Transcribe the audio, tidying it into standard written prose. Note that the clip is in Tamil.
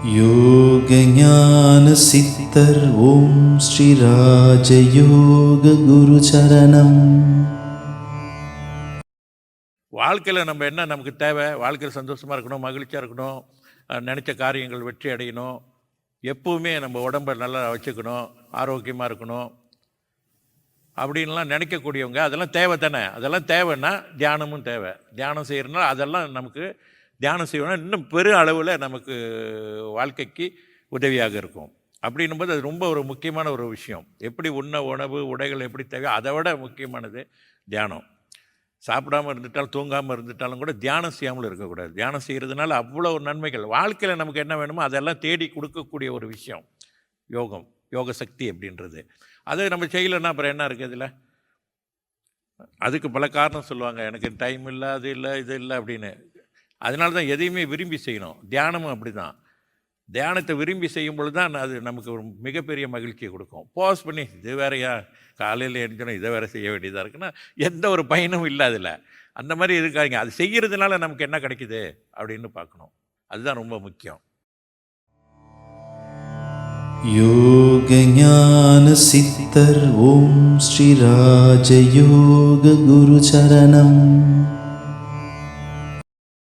யோக ஞான சித்தர் ஓம் ஸ்ரீ ராஜயோக குரு சரணம். வாழ்க்கையில் நம்ம என்ன நமக்கு தேவை? வாழ்க்கையில் சந்தோஷமாக இருக்கணும், மகிழ்ச்சியாக இருக்கணும், நினச்ச காரியங்கள் வெற்றி அடையணும், எப்பவுமே நம்ம உடம்பை நல்லா வச்சுக்கணும், ஆரோக்கியமாக இருக்கணும் அப்படின்லாம் நினைக்கக்கூடியவங்க அதெல்லாம் தேவை தானே. அதெல்லாம் தேவைன்னா தியானமும் தேவை. தியானம் செய்கிறதுனால அதெல்லாம் நமக்கு தியானம் செய்யணும்னா இன்னும் பெரும் அளவில் நமக்கு வாழ்க்கைக்கு உதவியாக இருக்கும். அப்படின்னும்போது அது ரொம்ப ஒரு முக்கியமான ஒரு விஷயம். எப்படி உணவு உடைகள் எப்படி தேவையோ அதை விட முக்கியமானது தியானம். சாப்பிடாமல் இருந்துட்டாலும் தூங்காமல் இருந்துட்டாலும் கூட தியானம் செய்யாமல் இருக்கக்கூடாது. தியானம் செய்கிறதுனால அவ்வளோ நன்மைகள். வாழ்க்கையில் நமக்கு என்ன வேணுமோ அதெல்லாம் தேடி கொடுக்கக்கூடிய ஒரு விஷயம் யோகம், யோக சக்தி அப்படின்றது. அதை நம்ம செய்யலைன்னா அப்புறம் என்ன இருக்குது இதில்? அதுக்கு பல காரணம் சொல்லுவாங்க, எனக்கு டைம் இல்லை, அது இல்லை, இது இல்லை அப்படின்னு. அதனால தான் எதையுமே விரும்பி செய்யணும். தியானமும் அப்படி தான். தியானத்தை விரும்பி செய்யும் பொழுது தான் அது நமக்கு ஒரு மிகப்பெரிய மகிழ்ச்சியை கொடுக்கும். பாஸ் பண்ணி இது வேறையா, காலையில் எழுந்தோன்னா இதை வேறு செய்ய வேண்டியதாக இருக்குன்னா எந்த ஒரு பயனும் இல்லை அதில். அந்த மாதிரி இருக்காங்க. அது செய்கிறதுனால நமக்கு என்ன கிடைக்குது அப்படின்னு பார்க்கணும். அதுதான் ரொம்ப முக்கியம். யோக ஞான சித்தர் ஓம் ஸ்ரீ ராஜயோக குரு சரணம்.